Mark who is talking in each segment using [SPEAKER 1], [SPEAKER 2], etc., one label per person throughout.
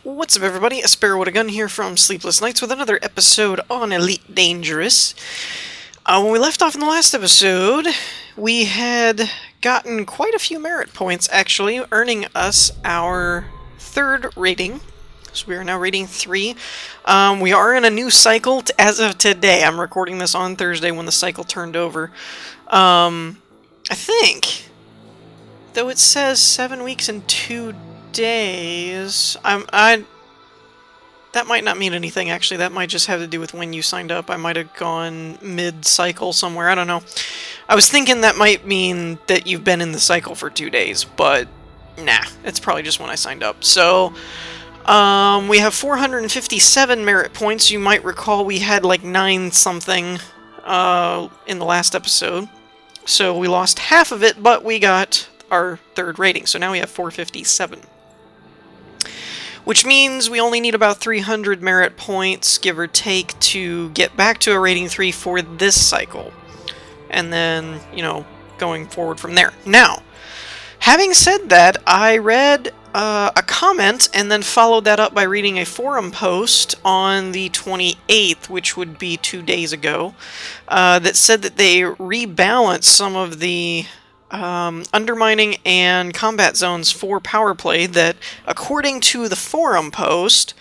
[SPEAKER 1] What's up, everybody? A Sparrow with a Gun here from Sleepless Nights with another episode on Elite Dangerous. When we left off in the last episode, we had gotten quite a few merit points, actually, earning us our third rating. So we are now rating 3. We are in a new cycle as of today. I'm recording this on Thursday when the cycle turned over. I think, though it says 7 weeks and 2 days, that might not mean anything, actually. That might just have to do with when you signed up. I might have gone mid-cycle somewhere. I don't know. I was thinking that might mean that you've been in the cycle for 2 days, but nah, it's probably just when I signed up. So, we have 457 merit points. You might recall we had like 9-something in the last episode. So we lost half of it, but we got our third rating. So now we have 457. Which means we only need about 300 merit points, give or take, to get back to a rating 3 for this cycle. And then, going forward from there. Now, having said that, I read a comment and then followed that up by reading a forum post on the 28th, which would be 2 days ago, that said that they rebalanced some of the undermining and combat zones for power play, that according to the forum post,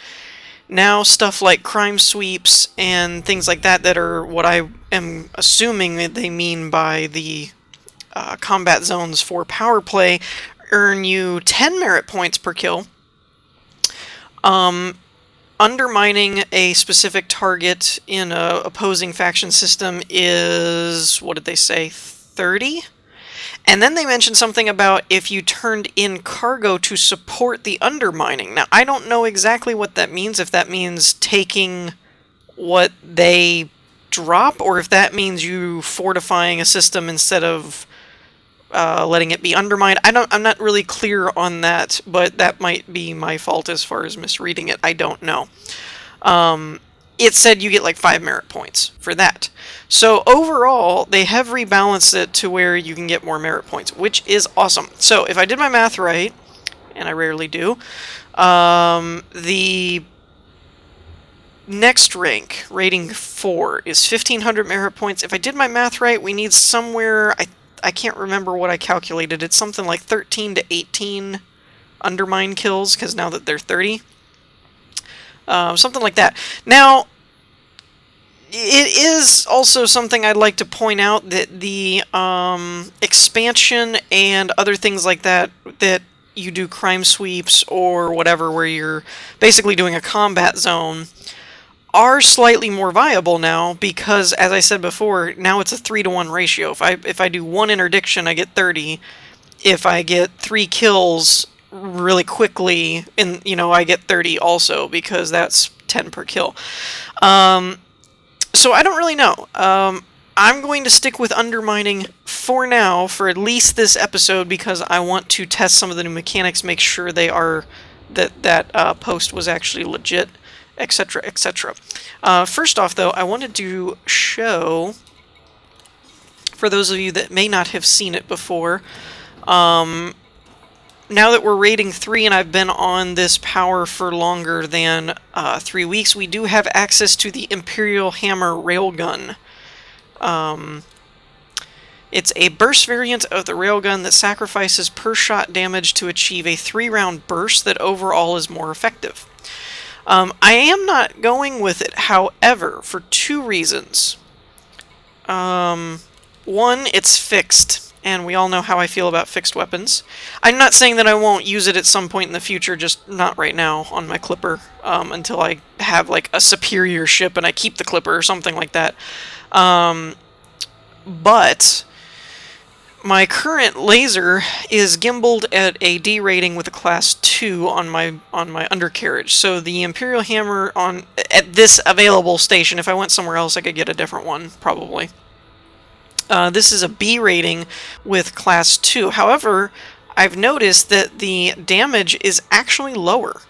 [SPEAKER 1] now stuff like crime sweeps and things like that are what I am assuming that they mean by the combat zones for power play, earn you 10 merit points per kill. Undermining a specific target in a opposing faction system is, what did they say, 30? And then they mentioned something about if you turned in cargo to support the undermining. Now, I don't know exactly what that means, if that means taking what they drop, or if that means you fortifying a system instead of letting it be undermined. I'm not really clear on that, but that might be my fault as far as misreading it. I don't know. It said you get like 5 merit points for that. So overall, they have rebalanced it to where you can get more merit points, which is awesome. So if I did my math right, and I rarely do, the next rank, rating 4, is 1,500 merit points. If I did my math right, we need somewhere, I can't remember what I calculated. It's something like 13 to 18 undermine kills, because now that they're 30. Something like that. Now, it is also something I'd like to point out that the expansion and other things like that you do crime sweeps or whatever, where you're basically doing a combat zone, are slightly more viable now, because, as I said before, now it's a 3-to-1 ratio. If I do 1 interdiction, I get 30. If I get 3 kills really quickly, I get 30 also, because that's 10 per kill. So I don't really know. I'm going to stick with undermining for now, for at least this episode, because I want to test some of the new mechanics, make sure they are that post was actually legit, etc., etc. First off, though, I wanted to show, for those of you that may not have seen it before, now that we're rating 3 and I've been on this power for longer than 3 weeks, we do have access to the Imperial Hammer Railgun. It's a burst variant of the railgun that sacrifices per shot damage to achieve a 3-round burst that overall is more effective. I am not going with it, however, for 2 reasons. One, it's fixed. And we all know how I feel about fixed weapons. I'm not saying that I won't use it at some point in the future, just not right now on my Clipper, until I have like a superior ship and I keep the Clipper or something like that. But my current laser is gimbaled at a D rating with a class 2 on my undercarriage. So the Imperial Hammer at this available station, if I went somewhere else I could get a different one, probably. This is a B rating with class 2. However, I've noticed that the damage is actually lower.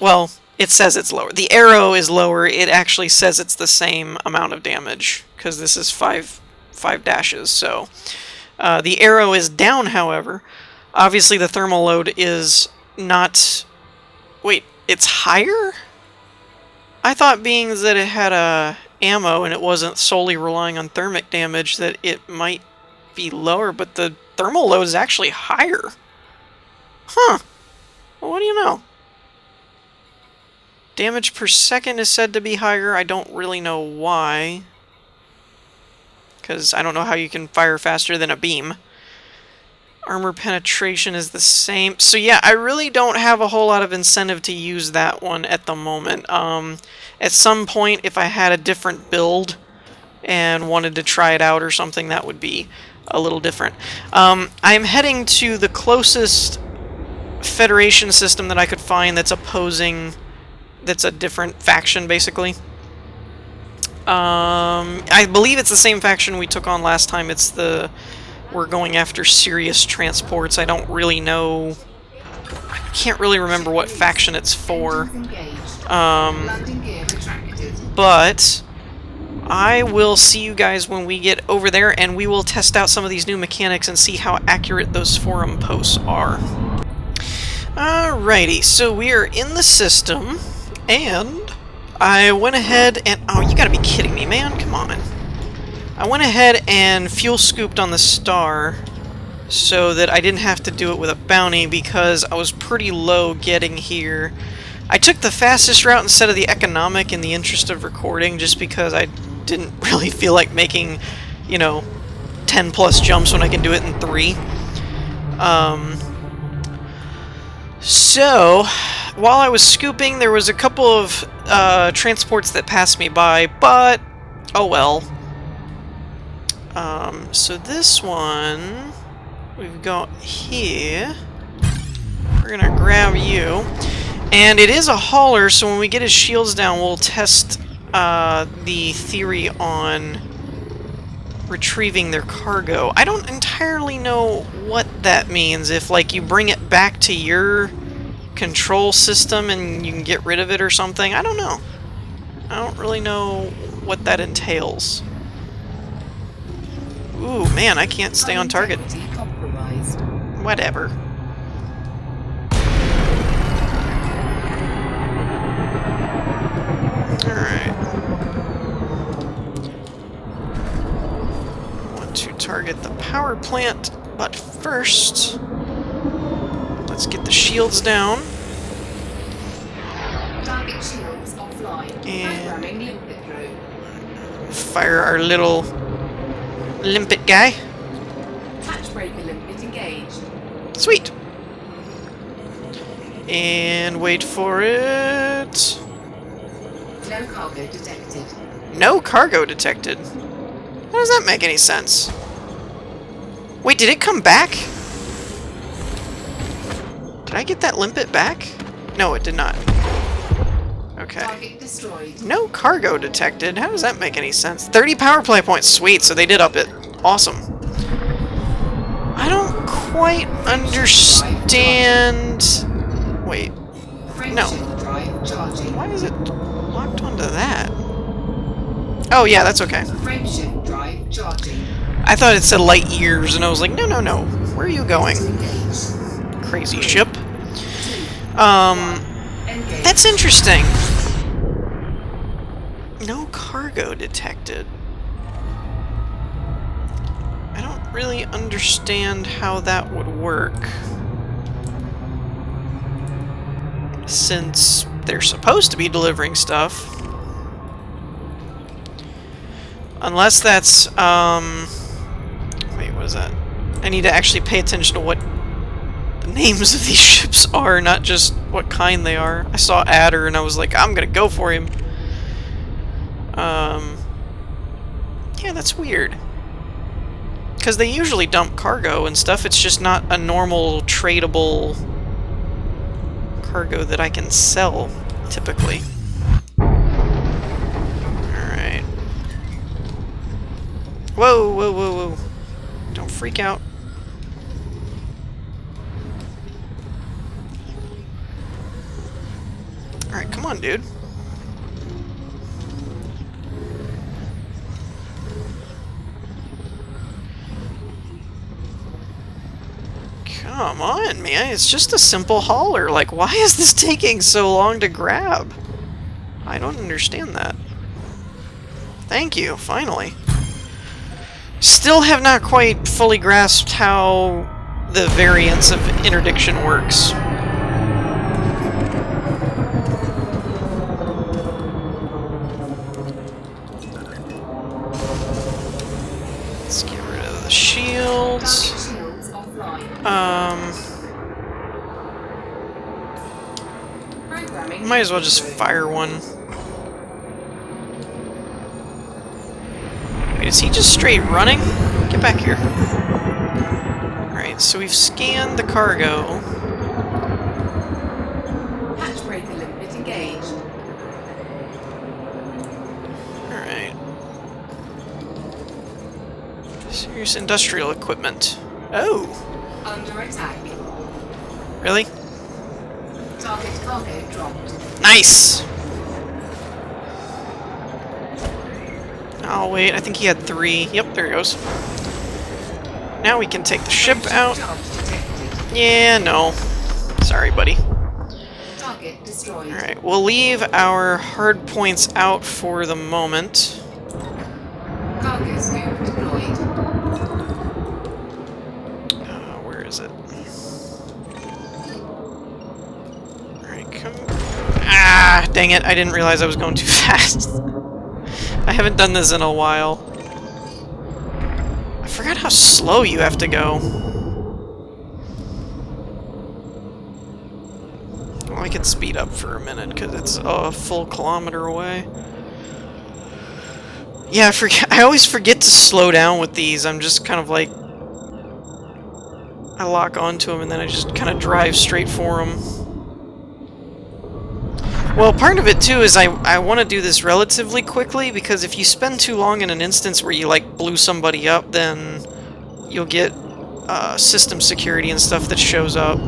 [SPEAKER 1] Well, it says it's lower. The arrow is lower. It actually says it's the same amount of damage, because this is 5 dashes. So the arrow is down, however. Obviously, the thermal load is not Wait, it's higher? I thought being that it had a ammo and it wasn't solely relying on thermic damage that it might be lower, but the thermal load is actually higher. Huh. Well, what do you know? Damage per second is said to be higher. I don't really know why. Because I don't know how you can fire faster than a beam. Armor penetration is the same. So yeah, I really don't have a whole lot of incentive to use that one at the moment. At some point, if I had a different build and wanted to try it out or something, that would be a little different. I'm heading to the closest Federation system that I could find that's opposing, that's a different faction, basically. I believe it's the same faction we took on last time. It's the... We're going after serious transports. I don't really know... I can't really remember what faction it's for. But I will see you guys when we get over there, and we will test out some of these new mechanics and see how accurate those forum posts are. Alrighty, so we are in the system, and I went ahead and... Oh, you gotta be kidding me, man. Come on. I went ahead and fuel scooped on the star so that I didn't have to do it with a bounty because I was pretty low getting here. I took the fastest route instead of the economic in the interest of recording just because I didn't really feel like making, you know, 10 plus jumps when I can do it in 3. So, while I was scooping, there was a couple of transports that passed me by, but oh well. So this one we've got here. We're gonna grab you. And it is a hauler, so when we get his shields down, we'll test the theory on retrieving their cargo. I don't entirely know what that means. If, like, you bring it back to your control system and you can get rid of it or something. I don't know. I don't really know what that entails. Ooh, man, I can't stay on target. Whatever. Alright. Want to target the power plant, but first, let's get the shields down.
[SPEAKER 2] Target shields offline.
[SPEAKER 1] And fire our little limpet guy.
[SPEAKER 2] Hatch breaker limpet engaged.
[SPEAKER 1] Sweet. And wait for it.
[SPEAKER 2] No cargo detected.
[SPEAKER 1] No cargo detected? How does that make any sense? Wait, did it come back? Did I get that limpet back? No, it did not. Okay.
[SPEAKER 2] Target destroyed.
[SPEAKER 1] No cargo detected? How does that make any sense? 30 power play points. Sweet, so they did up it. Awesome. I don't quite understand... Wait. No. Why is it locked onto that? Oh, yeah, that's okay.
[SPEAKER 2] Frameshift drive charging.
[SPEAKER 1] I thought it said light years, and I was like, no, no, no. Where are you going? Crazy ship. That's interesting. No cargo detected. I don't really understand how that would work. Since they're supposed to be delivering stuff. Unless that's, wait, what is that? I need to actually pay attention to what the names of these ships are, not just what kind they are. I saw Adder and I was like, I'm gonna go for him. Yeah, that's weird. Because they usually dump cargo and stuff, it's just not a normal tradable cargo that I can sell, typically. Alright. Whoa, whoa, whoa, whoa. Don't freak out. Alright, come on, dude. Come Come on, man. It's just a simple hauler. Like, why is this taking so long to grab? I don't understand that. Thank you, finally. Still have not quite fully grasped how the variance of interdiction works. Let's get rid of the shields.
[SPEAKER 2] Shields offline. Programming.
[SPEAKER 1] Might as well just fire one. Wait, is he just straight running? Get back here. Alright, so we've scanned the cargo.
[SPEAKER 2] Hatch breaker limit engaged.
[SPEAKER 1] Alright. Serious industrial equipment. Oh!
[SPEAKER 2] Under attack.
[SPEAKER 1] Really?
[SPEAKER 2] Target cargo dropped.
[SPEAKER 1] Nice! Oh, wait, I think he had 3. Yep, there he goes. Now we can take the ship out.
[SPEAKER 2] Charge detected.
[SPEAKER 1] Yeah, no. Sorry, buddy.
[SPEAKER 2] Target destroyed.
[SPEAKER 1] Alright, we'll leave our hard points out for the moment.
[SPEAKER 2] Cargo scoop deployed.
[SPEAKER 1] Where is it? Alright, come... Ah, dang it, I didn't realize I was going too fast. I haven't done this in a while. I forgot how slow you have to go. Well, I could speed up for a minute, because it's a full kilometer away. Yeah, I always forget to slow down with these. I'm just kind of like... I lock onto them, and then I just kind of drive straight for them. Well, part of it, too, is I want to do this relatively quickly, because if you spend too long in an instance where you, like, blew somebody up, then you'll get system security and stuff that shows up.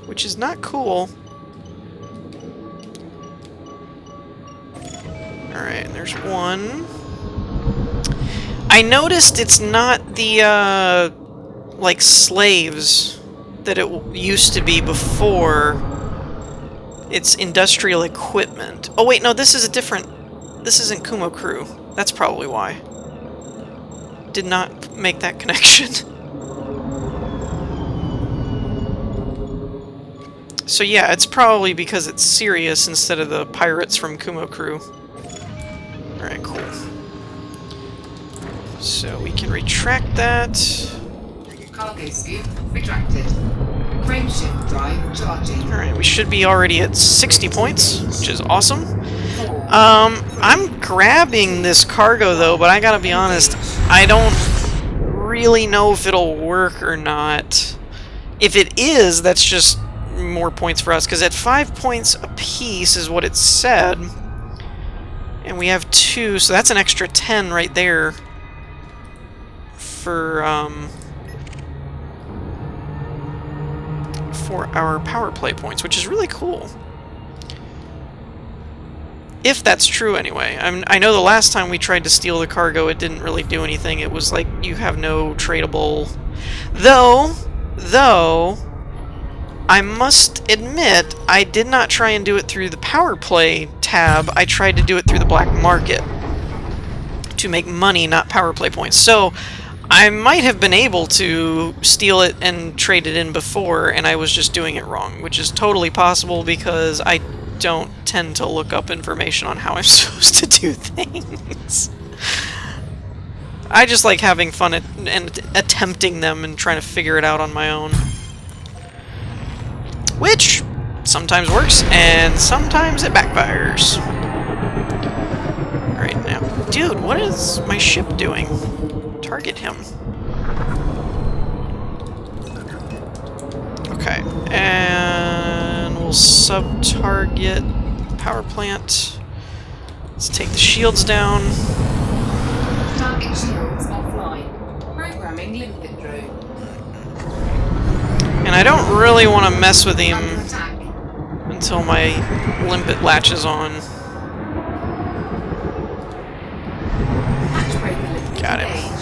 [SPEAKER 1] Which is not cool. Alright, there's one. I noticed it's not the, like, slaves that it used to be before. It's industrial equipment. Oh wait, no, this is a different... This isn't Kumo Crew. That's probably why. Did not make that connection. So yeah, it's probably because it's Sirius instead of the pirates from Kumo Crew. Alright, cool. So we can retract that.
[SPEAKER 2] Cargo scoop retracted. Frameshift drive charging.
[SPEAKER 1] Alright, we should be already at 60 points, which is awesome.
[SPEAKER 2] 4.
[SPEAKER 1] I'm grabbing this cargo though, but I gotta be honest, I don't really know if it'll work or not. If it is, that's just more points for us, because at 5 points apiece is what it said. And we have 2, so that's an extra 10 right there for our power play points, which is really cool. If that's true, anyway. I know the last time we tried to steal the cargo, it didn't really do anything. It was like, you have no tradable... Though, I must admit, I did not try and do it through the power play tab. I tried to do it through the black market to make money, not power play points. So, I might have been able to steal it and trade it in before, and I was just doing it wrong, which is totally possible because I don't tend to look up information on how I'm supposed to do things. I just like having fun and attempting them and trying to figure it out on my own. Which sometimes works, and sometimes it backfires. Alright, now, dude, what is my ship doing? Target him. Okay, and we'll sub-target power plant. Let's take the shields down.
[SPEAKER 2] Target shields offline. Programming limpet drone.
[SPEAKER 1] And I don't really want to mess with him
[SPEAKER 2] Under attack.
[SPEAKER 1] until my limpet latches on.
[SPEAKER 2] Hatch breaker limpet
[SPEAKER 1] Got him.
[SPEAKER 2] engaged.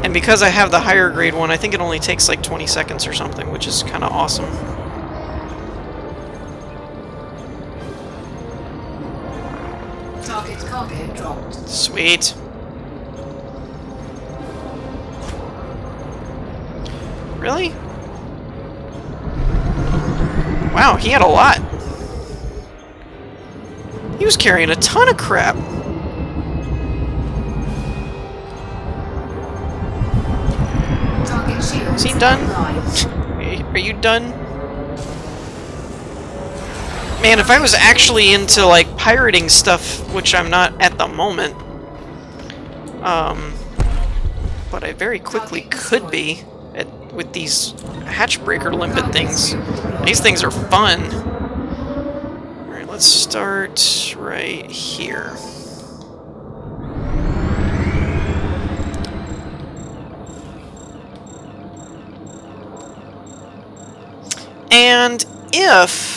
[SPEAKER 1] And because I have the higher grade one, I think it only takes like 20 seconds or something, which is kind of awesome.
[SPEAKER 2] Target cargo dropped.
[SPEAKER 1] Sweet. Really? Wow, he had a lot. He was carrying a ton of crap.
[SPEAKER 2] Target shield.
[SPEAKER 1] Is he done?
[SPEAKER 2] Online.
[SPEAKER 1] Are you done? Man, if I was actually into, like, pirating stuff, which I'm not at the moment, but I very quickly could be with these hatchbreaker limpet things. These things are fun. Alright, let's start right here. And if...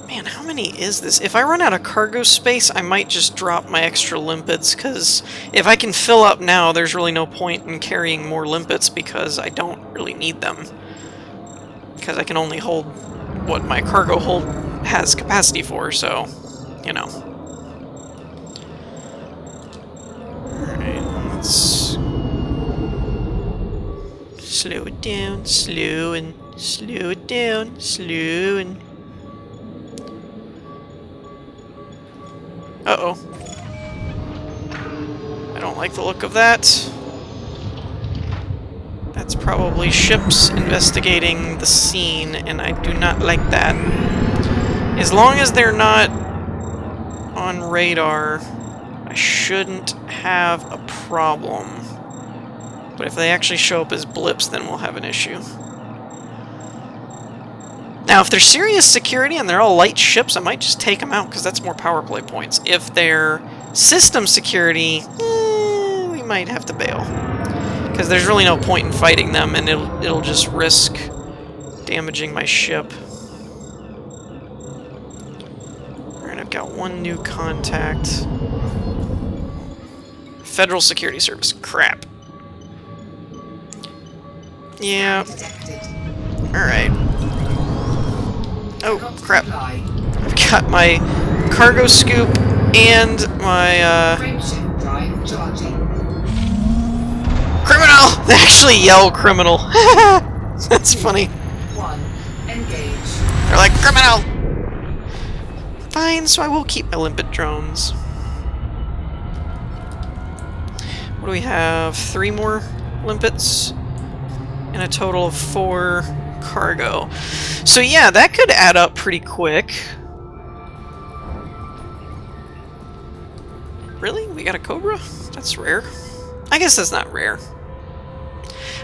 [SPEAKER 1] Man, how many is this? If I run out of cargo space, I might just drop my extra limpets, because if I can fill up now, there's really no point in carrying more limpets, because I don't really need them. Because I can only hold what my cargo hold has capacity for, so, you know. Alright, let's... slow it down, slow it down, slow and... Uh-oh. I don't like the look of that. That's probably ships investigating the scene, and I do not like that. As long as they're not on radar, I shouldn't have a problem. But if they actually show up as blips, then we'll have an issue. Now, if they're serious security and they're all light ships, I might just take them out, because that's more power play points. If they're system security, we might have to bail. Because there's really no point in fighting them, and it'll just risk damaging my ship. Alright, I've got one new contact. Federal Security Service. Crap. Yeah. Alright. Oh, crap. I've got my cargo scoop and my,
[SPEAKER 2] Frameshift drive charging.
[SPEAKER 1] Criminal! They actually yell criminal. That's funny.
[SPEAKER 2] 1. Engage.
[SPEAKER 1] They're like, criminal! Fine, so I will keep my limpet drones. What do we have? 3 more limpets? And a total of 4 cargo. So yeah, that could add up pretty quick. Really? We got a Cobra? That's rare. I guess that's not rare.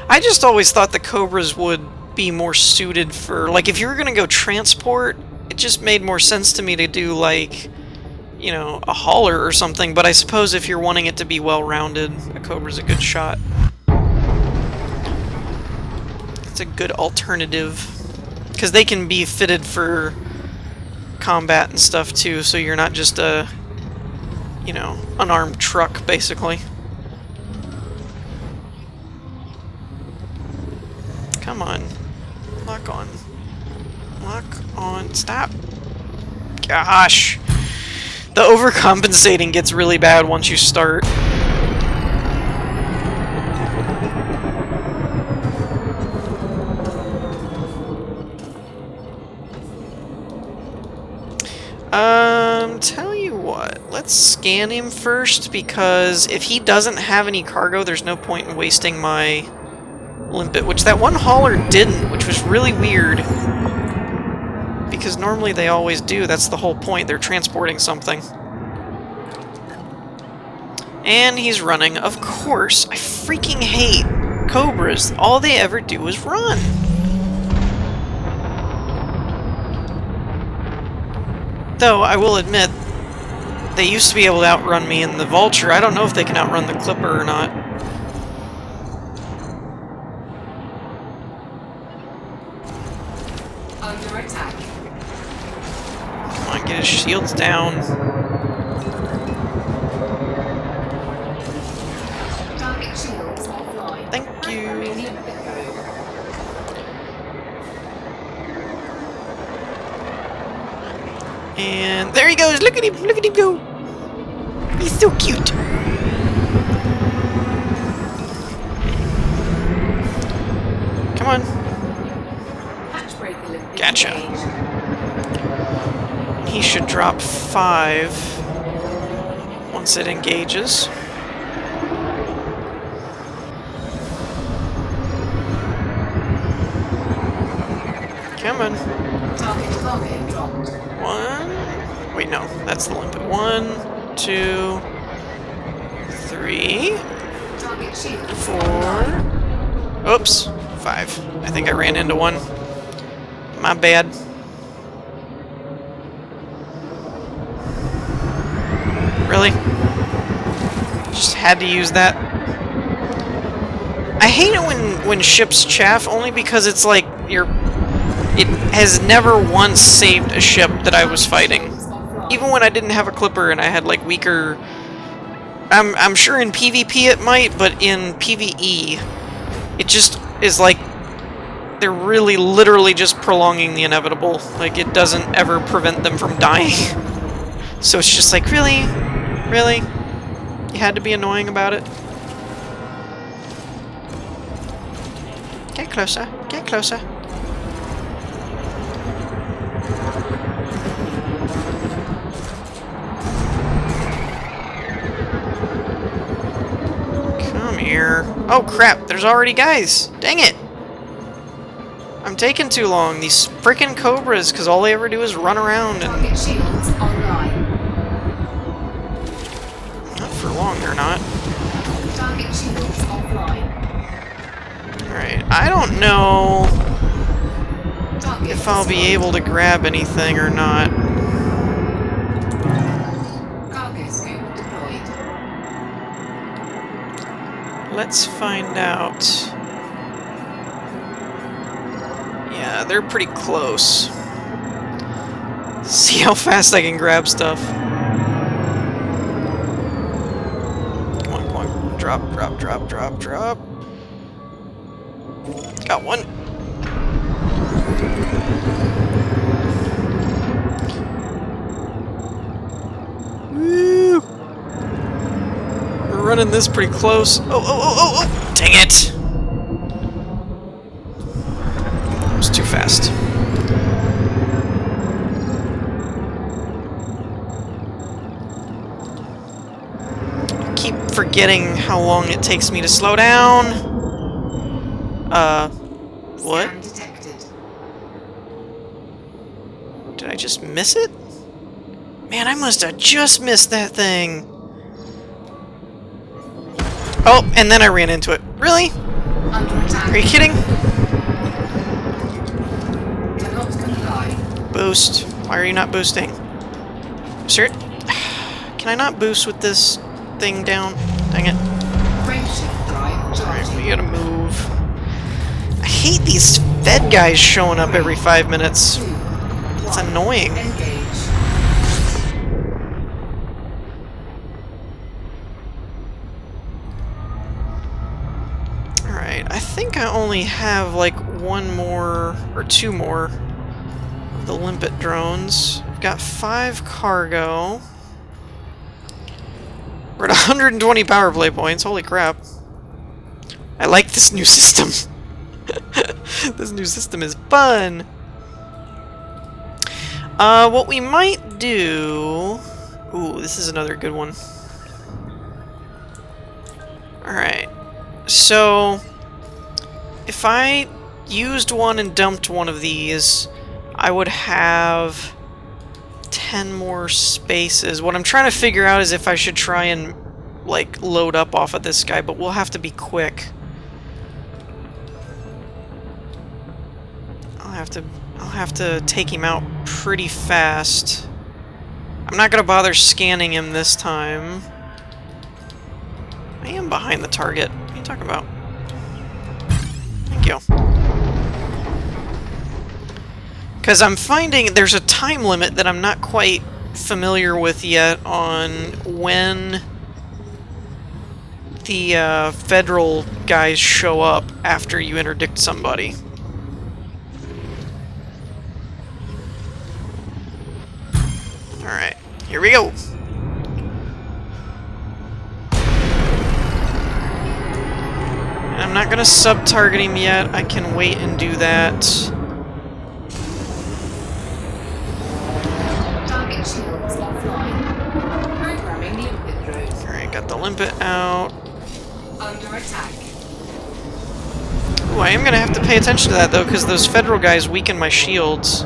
[SPEAKER 1] I just always thought the Cobras would be more suited for, like, if you were gonna go transport, it just made more sense to me to do, like, you know, a hauler or something, but I suppose if you're wanting it to be well-rounded, a Cobra's a good shot. It's a good alternative, because they can be fitted for combat and stuff too, so you're not just a, you know, unarmed truck, basically. Come on. Lock on. Lock on. Stop. Gosh. The overcompensating gets really bad once you start. Tell you what, let's scan him first, because if he doesn't have any cargo, there's no point in wasting my limpet, which that one hauler didn't, which was really weird. Because normally they always do, that's the whole point, they're transporting something. And he's running, of course. I freaking hate Cobras. All they ever do is run. Though, I will admit, they used to be able to outrun me in the Vulture. I don't know if they can outrun the Clipper or not.
[SPEAKER 2] Under attack.
[SPEAKER 1] Come on, get his shields down.
[SPEAKER 2] Target shields offline.
[SPEAKER 1] Thank you. And there he goes. Look at him. Look at him go. He's so cute. Come on. Gotcha. He should drop 5 once it engages. Come on.
[SPEAKER 2] Target dropped.
[SPEAKER 1] 1. Wait, no. That's the limpet. 1, 2, 3,
[SPEAKER 2] Target shield.
[SPEAKER 1] 4. Oops. 5. I think I ran into one. My bad. Really? Just had to use that. I hate it when ships chaff, only because it's like it has never once saved a ship that I was fighting. Even when I didn't have a clipper and I had like weaker... I'm sure in PvP it might, but in PvE it just is like they're really literally just prolonging the inevitable. Like, it doesn't ever prevent them from dying. So it's just like, really? Really? You had to be annoying about it? Get closer. Get closer. Come here. Oh crap, there's already guys. Dang it. I'm taking too long. These frickin' cobras, because all they ever do is run around and...
[SPEAKER 2] Target shields online.
[SPEAKER 1] Not for long, they're not.
[SPEAKER 2] Target shields offline.
[SPEAKER 1] Alright, I don't know
[SPEAKER 2] Target
[SPEAKER 1] if I'll be able to grab anything or not.
[SPEAKER 2] Cargo scope deployed.
[SPEAKER 1] Let's find out. Yeah, they're pretty close. See how fast I can grab stuff. Come on, come on. Drop, drop, drop, drop, drop. Got one. Woo! We're running this pretty close. Oh, oh, oh, oh, oh! Dang it! That was too fast. I keep forgetting how long it takes me to slow down. What?
[SPEAKER 2] Scan detected.
[SPEAKER 1] Did I just miss it? Man, I must have just missed that thing. Oh, and then I ran into it. Really?
[SPEAKER 2] Under attack.
[SPEAKER 1] Are you kidding?
[SPEAKER 2] Cannot comply.
[SPEAKER 1] Boost. Why are you not boosting? Sir, can I not boost with this thing down? Dang it.
[SPEAKER 2] Frameshift drive
[SPEAKER 1] Alright,
[SPEAKER 2] charging.
[SPEAKER 1] we gotta move. I hate these Fed guys showing up every 5 minutes.
[SPEAKER 2] 2,
[SPEAKER 1] It's
[SPEAKER 2] 1.
[SPEAKER 1] annoying.
[SPEAKER 2] Engage.
[SPEAKER 1] Alright, I think I only have like one more, or two more of the limpet drones. I've got 5 cargo. We're at 120 power play points, holy crap. I like this new system. This new system is fun! What we might do... Ooh, this is another good one. Alright. So, if I used one and dumped one of these, I would have 10 more spaces. What I'm trying to figure out is if I should try and, like, load up off of this guy, but we'll have to be quick. I'll have to take him out pretty fast. I'm not gonna bother scanning him this time. I am behind the target. What are you talking about? Thank you. Because I'm finding there's a time limit that I'm not quite familiar with yet on when the federal guys show up after you interdict somebody. Alright, here we go. And I'm not gonna sub-target him yet. I can wait and do that.
[SPEAKER 2] Target shields offline. Programming limpet drone.
[SPEAKER 1] Alright, got the limpet out.
[SPEAKER 2] Under attack.
[SPEAKER 1] Ooh, I am gonna have to pay attention to that though, because those federal guys weaken my shields.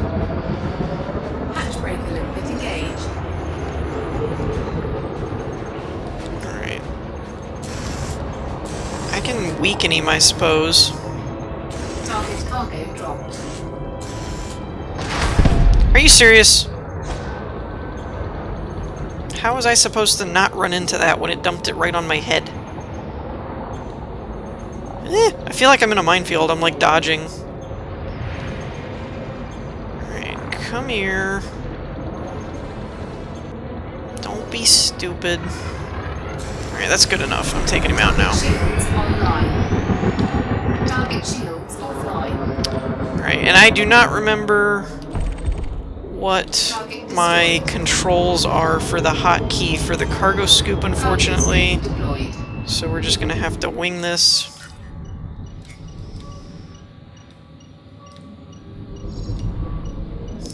[SPEAKER 2] Hatchbreaker limpet engaged.
[SPEAKER 1] Alright. I can weaken him, I suppose.
[SPEAKER 2] Target cargo dropped.
[SPEAKER 1] Are you serious? How was I supposed to not run into that when it dumped it right on my head? I feel like I'm in a minefield. I'm like dodging. Alright, come here. Don't be stupid. Alright, that's good enough. I'm taking him out now.
[SPEAKER 2] Shields online. Target shields offline.
[SPEAKER 1] Alright, and I do not remember what my controls are for the hotkey for the cargo scoop, unfortunately.
[SPEAKER 2] Deployed.
[SPEAKER 1] So we're just gonna have to wing this.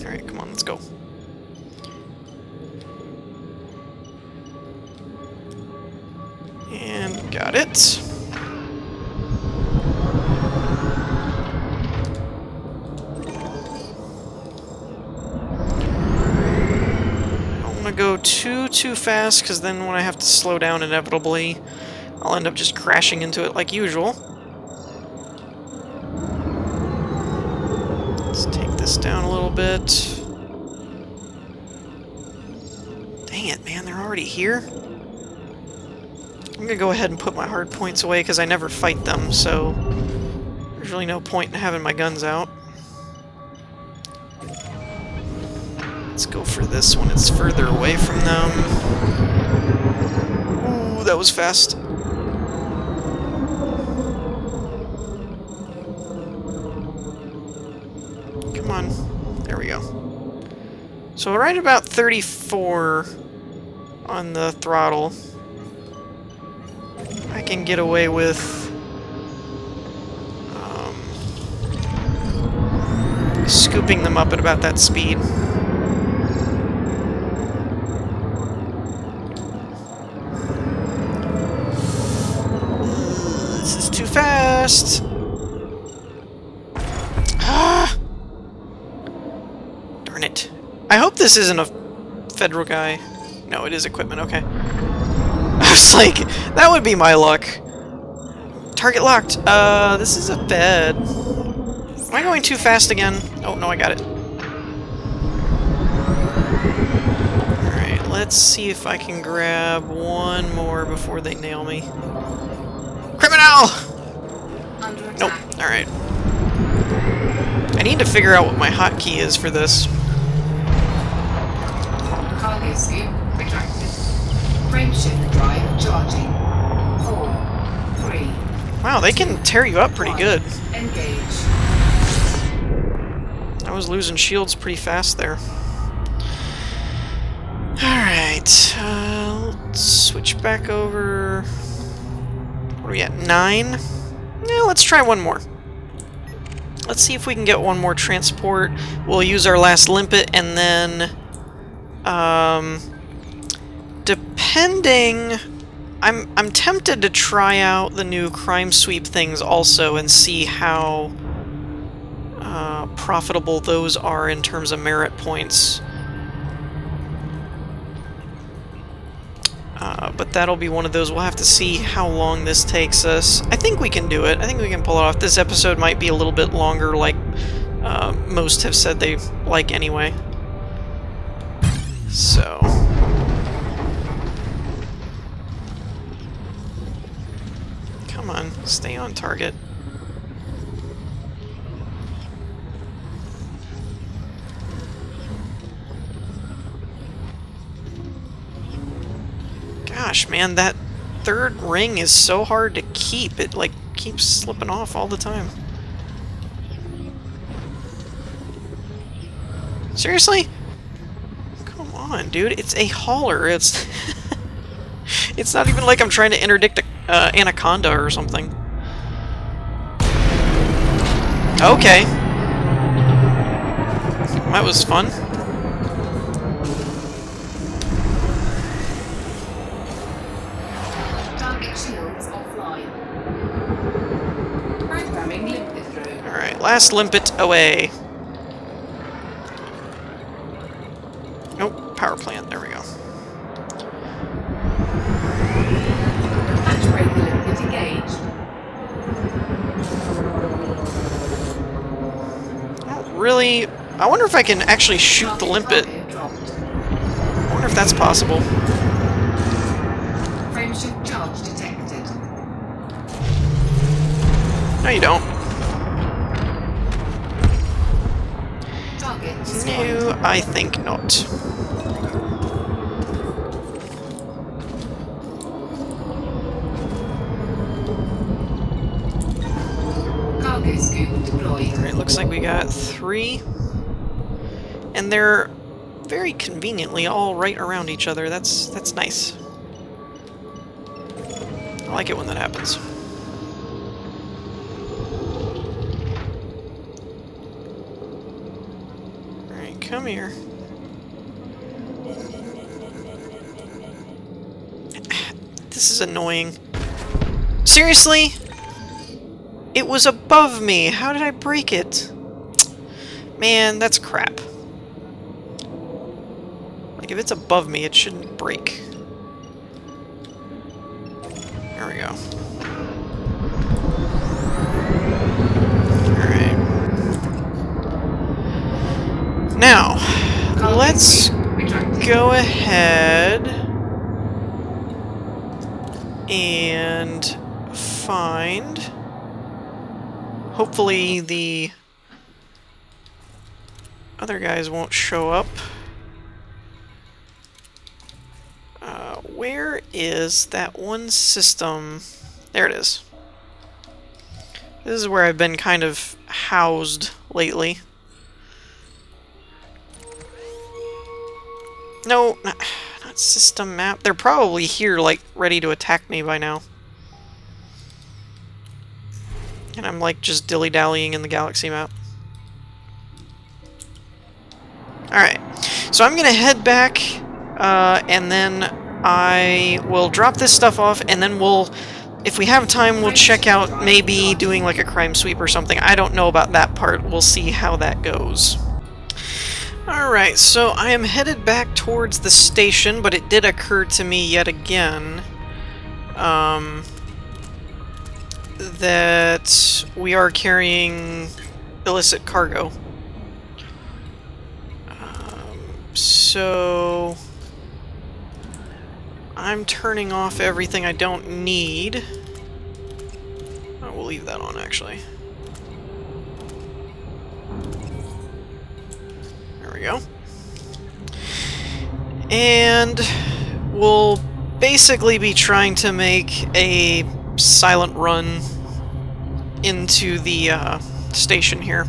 [SPEAKER 1] Alright, come on, let's go. And got it. Go too fast, because then when I have to slow down inevitably, I'll end up just crashing into it like usual. Let's take this down a little bit. Dang it, man, they're already here? I'm gonna go ahead and put my hard points away, because I never fight them, so there's really no point in having my guns out. Let's go for this one. It's further away from them. Ooh, that was fast. Come on. There we go. So we're right about 34 on the throttle. I can get away with scooping them up at about that speed. Too fast! Ah! Darn it. I hope this isn't a federal guy. No, it is equipment, okay. I was like, that would be my luck. Target locked. This is a bed. Am I going too fast again? Oh, no, I got it. Alright, let's see if I can grab one more before they nail me. Criminal!
[SPEAKER 2] Under attack.
[SPEAKER 1] Nope. Alright. I need to figure out what my hotkey is for this.
[SPEAKER 2] Cargo scoop retracted. Frameshift drive charging. 4, 3.
[SPEAKER 1] Wow, they can tear you up pretty good.
[SPEAKER 2] Engage.
[SPEAKER 1] I was losing shields pretty fast there. Alright. Let's switch back over. What are we at? 9? Yeah, let's try one more. Let's see if we can get one more transport. We'll use our last limpet, and then depending, I'm tempted to try out the new crime sweep things also and see how profitable those are in terms of merit points. But that'll be one of those. We'll have to see how long this takes us. I think we can do it. I think we can pull it off. This episode might be a little bit longer, like most have said they like anyway. So... come on, stay on target. Gosh, man, that third ring is so hard to keep. It, like, keeps slipping off all the time. Seriously? Come on, dude. It's a hauler. It's... it's not even like I'm trying to interdict a anaconda or something. Okay. That was fun.
[SPEAKER 2] Target shields offline. Programming limpet through.
[SPEAKER 1] Alright, last limpet away. Nope, power plant. There we go.
[SPEAKER 2] Hatch breaker limpet engaged.
[SPEAKER 1] I don't really... I wonder if I can actually shoot the limpet. I wonder if that's possible.
[SPEAKER 2] Frameshift charge detected.
[SPEAKER 1] No, you don't.
[SPEAKER 2] Target destroyed.
[SPEAKER 1] No, I think not.
[SPEAKER 2] Cargo scoop deployed.
[SPEAKER 1] Alright, looks like we got 3. And they're very conveniently all right around each other. That's nice. I like it when that happens. Alright, come here. This is annoying. Seriously? It was above me. How did I break it? Man, that's crap. Like, if it's above me, it shouldn't break. There we go. Alright. Now, let's go ahead and find... Hopefully the other guys won't show up. Where is that one system? There it is. This is where I've been kind of housed lately. No, not system map. They're probably here, like, ready to attack me by now. And I'm, like, just dilly-dallying in the galaxy map. Alright, so I'm gonna head back, and then I will drop this stuff off, and then we'll, if we have time, we'll check out maybe doing, like, a crime sweep or something. I don't know about that part. We'll see how that goes. Alright, so I am headed back towards the station, but it did occur to me yet again, that we are carrying illicit cargo. So I'm turning off everything I don't need. Oh, we'll leave that on, actually. There we go. And we'll basically be trying to make a silent run into the station here.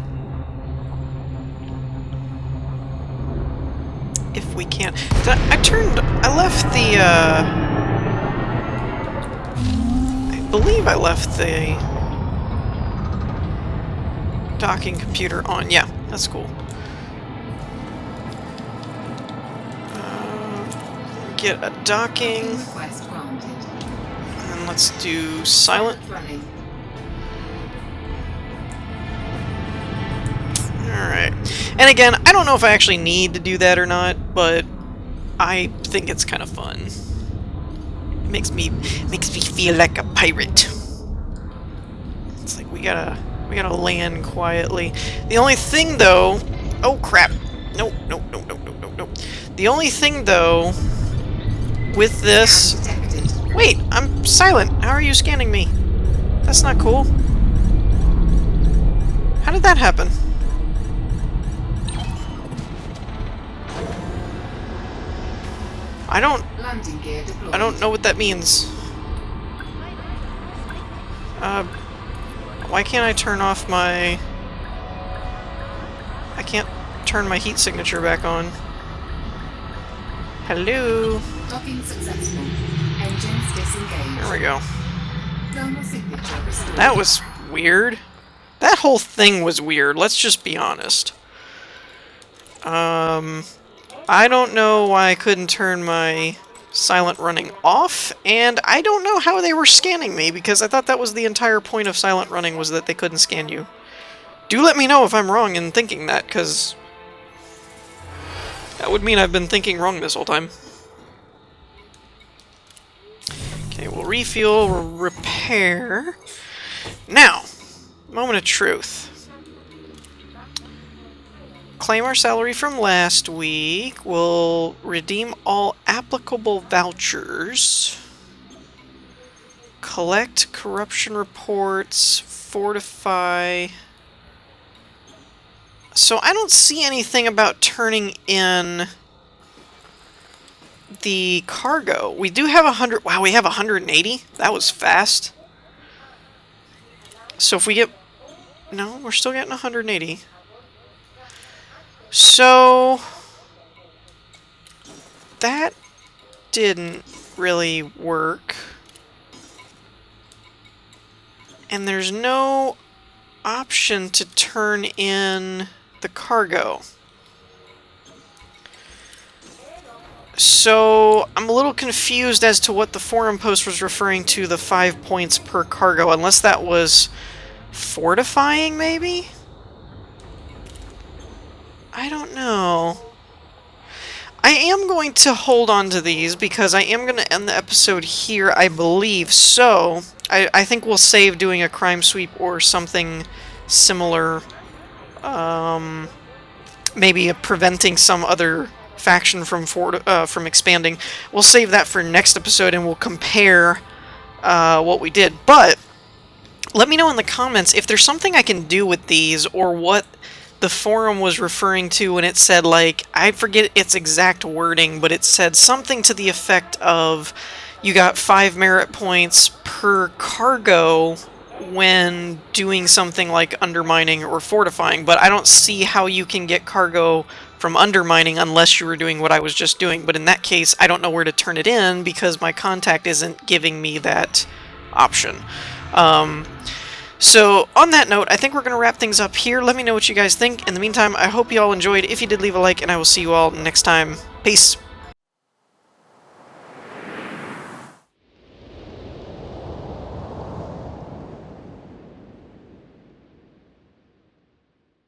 [SPEAKER 1] If we can. I left the, I believe I left the docking computer on. Yeah, that's cool. Get a docking.
[SPEAKER 2] Request granted.
[SPEAKER 1] And let's do silent.
[SPEAKER 2] Running.
[SPEAKER 1] Alright. And again, I don't know if I actually need to do that or not, but I think it's kind of fun. It makes me feel like a pirate. It's like we gotta land quietly. The only thing though, oh crap. Nope. The only thing though with this,
[SPEAKER 2] Detected.
[SPEAKER 1] wait, I'm silent. How are you scanning me? That's not cool. How did that happen?
[SPEAKER 2] Landing gear deployed.
[SPEAKER 1] I don't know what that means. Why can't I turn off my... I can't turn my heat signature back on. Hello?
[SPEAKER 2] Docking successful. Engines disengaged.
[SPEAKER 1] There we go.
[SPEAKER 2] Thermal signature restored.
[SPEAKER 1] That was weird. That whole thing was weird, let's just be honest. I don't know why I couldn't turn my silent running off, and I don't know how they were scanning me, because I thought that was the entire point of silent running, was that they couldn't scan you. Do let me know if I'm wrong in thinking that, because that would mean I've been thinking wrong this whole time. Okay, we'll refuel, we'll repair. Now, moment of truth. Claim our salary from last week. We'll redeem all applicable vouchers. Collect corruption reports. Fortify. So I don't see anything about turning in the cargo. We do have 100... Wow, we have 180? That was fast. So if we get... No, we're still getting 180. So... that didn't really work. And there's no option to turn in the cargo. So I'm a little confused as to what the forum post was referring to, the 5 points per cargo, unless that was fortifying, maybe? I don't know. I am going to hold on to these because I am going to end the episode here, I believe. So I think we'll save doing a crime sweep or something similar. Maybe preventing some other faction from expanding. We'll save that for next episode and we'll compare what we did. But let me know in the comments if there's something I can do with these, or what the forum was referring to when it said, like, I forget its exact wording, but it said something to the effect of you got 5 merit points per cargo when doing something like undermining or fortifying, but I don't see how you can get cargo from undermining unless you were doing what I was just doing. But in that case, I don't know where to turn it in because my contact isn't giving me that option. So on that note, I think we're going to wrap things up here. Let me know what you guys think. In the meantime, I hope you all enjoyed. If you did, leave a like, and I will see you all next time. Peace.